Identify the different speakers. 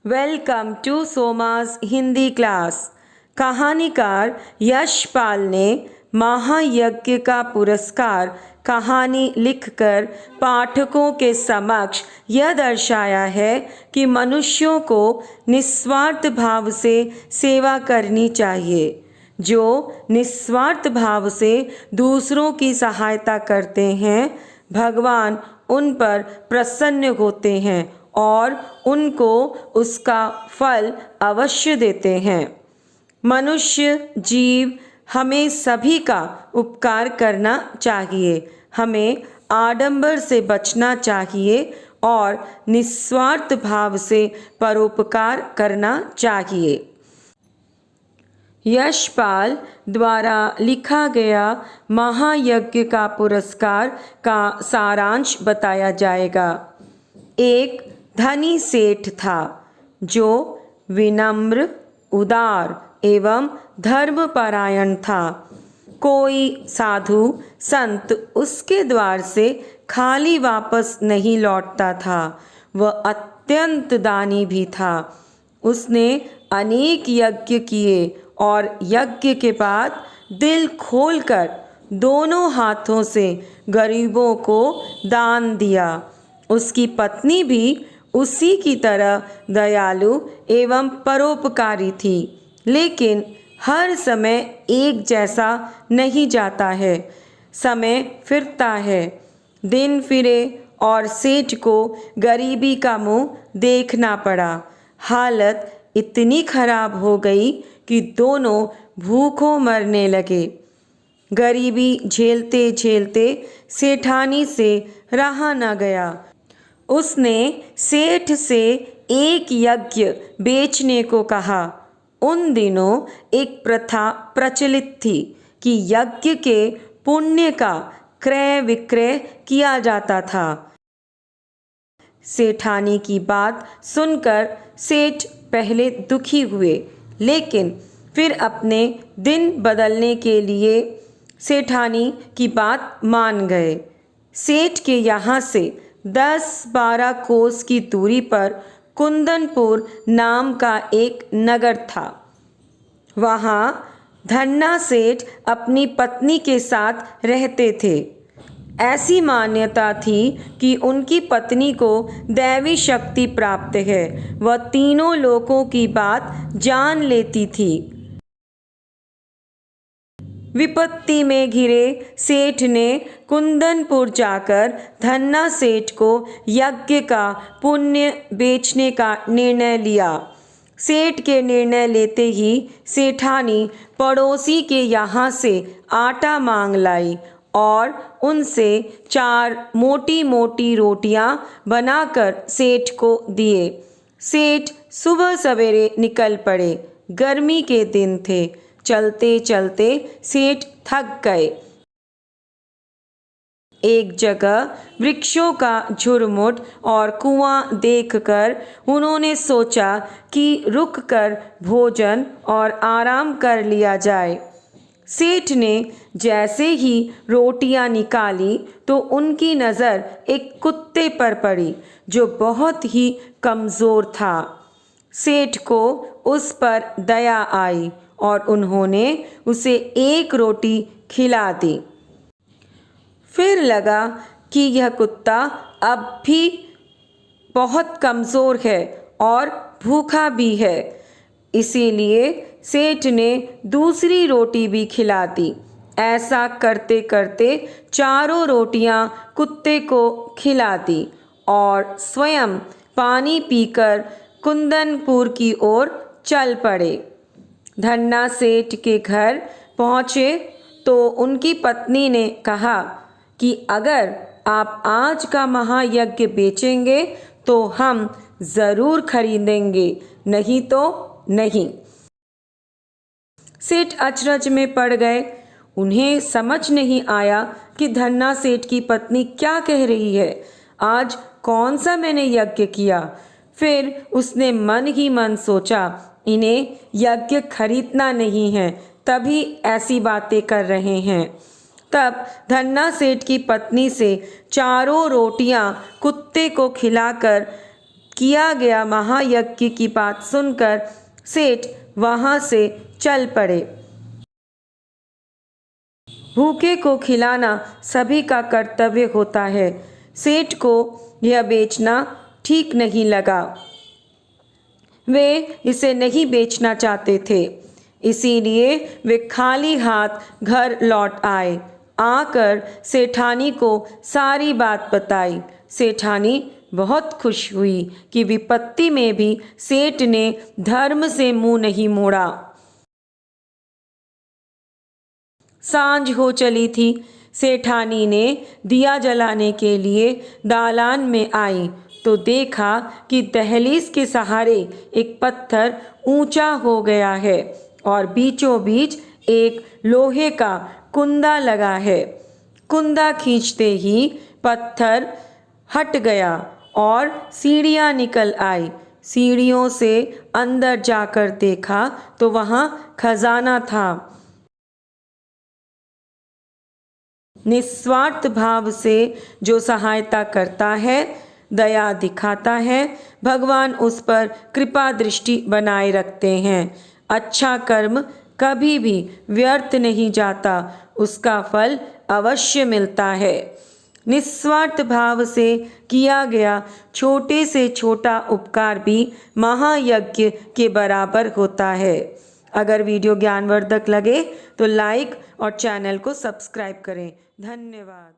Speaker 1: Welcome to Soma's Hindi class. कहानीकार यशपाल ने महायज्ञ का पुरस्कार कहानी लिखकर पाठकों के समक्ष यह दर्शाया है कि मनुष्यों को निस्वार्थ भाव से सेवा करनी चाहिए। जो निस्वार्थ भाव से दूसरों की सहायता करते हैं, भगवान उन पर प्रसन्न होते हैं और उनको उसका फल अवश्य देते हैं। मनुष्य जीव हमें सभी का उपकार करना चाहिए। हमें आडंबर से बचना चाहिए और निस्वार्थ भाव से परोपकार करना चाहिए। यशपाल द्वारा लिखा गया महायज्ञ का पुरस्कार का सारांश बताया जाएगा। एक धनी सेठ था जो विनम्र, उदार एवं धर्मपरायण था। कोई साधु संत उसके द्वार से खाली वापस नहीं लौटता था। वह अत्यंत दानी भी था। उसने अनेक यज्ञ किए और यज्ञ के बाद दिल खोलकर दोनों हाथों से गरीबों को दान दिया। उसकी पत्नी भी उसी की तरह दयालु एवं परोपकारी थी। लेकिन हर समय एक जैसा नहीं जाता है। समय फिरता है। दिन फिरे और सेठ को गरीबी का मुंह देखना पड़ा। हालत इतनी खराब हो गई कि दोनों भूखों मरने लगे। गरीबी झेलते झेलते सेठानी से रहा न गया। उसने सेठ से एक यज्ञ बेचने को कहा। उन दिनों एक प्रथा प्रचलित थी कि यज्ञ के पुण्य का क्रय विक्रय किया जाता था। सेठानी की बात सुनकर सेठ पहले दुखी हुए, लेकिन फिर अपने दिन बदलने के लिए सेठानी की बात मान गए। सेठ के यहाँ से 10-12 कोस की दूरी पर कुंदनपुर नाम का एक नगर था। वहाँ धन्ना सेठ अपनी पत्नी के साथ रहते थे। ऐसी मान्यता थी कि उनकी पत्नी को दैवी शक्ति प्राप्त है। वह तीनों लोगों की बात जान लेती थी। विपत्ति में घिरे सेठ ने कुंदनपुर जाकर धन्ना सेठ को यज्ञ का पुण्य बेचने का निर्णय लिया। सेठ के निर्णय लेते ही सेठानी पड़ोसी के यहाँ से आटा मांग लाई और उनसे 4 मोटी मोटी रोटियां बनाकर सेठ को दिए। सेठ सुबह सवेरे निकल पड़े। गर्मी के दिन थे। चलते चलते सेठ थक गए। एक जगह वृक्षों का झुरमुट और कुआं देखकर उन्होंने सोचा कि रुककर भोजन और आराम कर लिया जाए। सेठ ने जैसे ही रोटियां निकाली तो उनकी नज़र एक कुत्ते पर पड़ी जो बहुत ही कमज़ोर था। सेठ को उस पर दया आई और उन्होंने उसे एक रोटी खिला दी। फिर लगा कि यह कुत्ता अब भी बहुत कमज़ोर है और भूखा भी है। इसीलिए सेठ ने दूसरी रोटी भी खिला दी। ऐसा करते करते 4 रोटियां कुत्ते को खिला दी और स्वयं पानी पीकर कुंदनपुर की ओर चल पड़े। धन्ना सेठ के घर पहुँचे तो उनकी पत्नी ने कहा कि अगर आप आज का महायज्ञ बेचेंगे तो हम ज़रूर खरीदेंगे, नहीं तो नहीं। सेठ अचरज में पड़ गए। उन्हें समझ नहीं आया कि धन्ना सेठ की पत्नी क्या कह रही है। आज कौन सा मैंने यज्ञ किया। फिर उसने मन ही मन सोचा, इन्हें यज्ञ खरीदना नहीं है, तभी ऐसी बातें कर रहे हैं। तब धन्ना सेठ की पत्नी से 4 रोटियां कुत्ते को खिलाकर किया गया महायज्ञ की बात सुनकर सेठ वहां से चल पड़े। भूखे को खिलाना सभी का कर्तव्य होता है। सेठ को यह बेचना ठीक नहीं लगा। वे इसे नहीं बेचना चाहते थे, इसीलिए वे खाली हाथ घर लौट आए। आकर सेठानी को सारी बात बताई। सेठानी बहुत खुश हुई कि विपत्ति में भी सेठ ने धर्म से मुंह नहीं मोड़ा। सांझ हो चली थी। सेठानी ने दिया जलाने के लिए दालान में आई तो देखा कि दहलीज के सहारे एक पत्थर ऊंचा हो गया है और बीचों बीच एक लोहे का कुंदा लगा है। कुंदा खींचते ही पत्थर हट गया और सीढ़ियां निकल आई। सीढ़ियों से अंदर जाकर देखा तो वहां खजाना था। निस्वार्थ भाव से जो सहायता करता है, दया दिखाता है, भगवान उस पर कृपा दृष्टि बनाए रखते हैं। अच्छा कर्म कभी भी व्यर्थ नहीं जाता, उसका फल अवश्य मिलता है। निस्वार्थ भाव से किया गया छोटे से छोटा उपकार भी महायज्ञ के बराबर होता है। अगर वीडियो ज्ञानवर्धक लगे तो लाइक और चैनल को सब्सक्राइब करें। धन्यवाद।